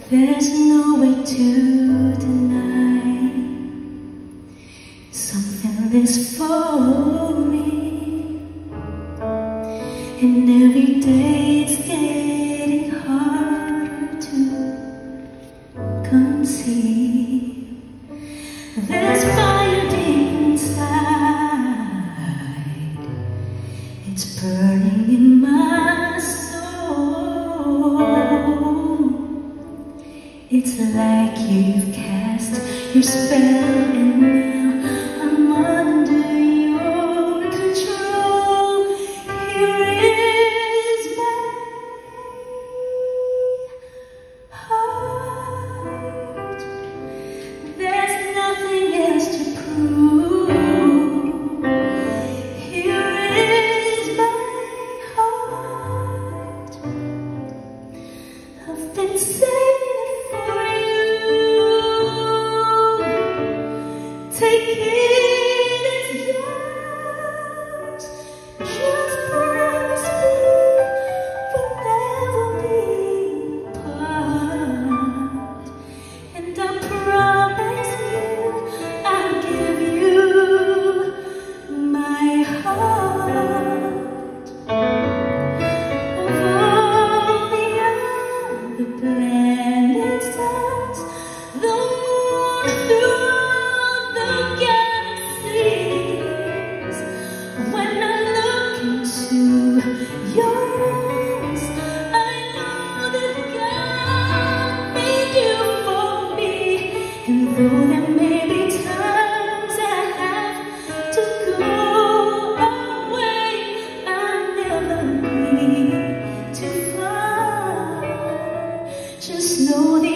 There's no way to deny something that's for me, and every day it's getting hard to conceive. There's fire deep inside, it's burning in my soul. It's like you've cast your spell and now I'm under your control. Here is my heart. There's nothing else to prove. Here is my heart. I've been saving it for you. Take it, it's yours. Just promise me we'll never be apart. And I promise you I'll give you my heart. Of all the other planets, stars, the moon, through the galaxies, when I look into your eyes, I know that God made you for me. And though there may be times I have to go away, I'll never be too far. Just know the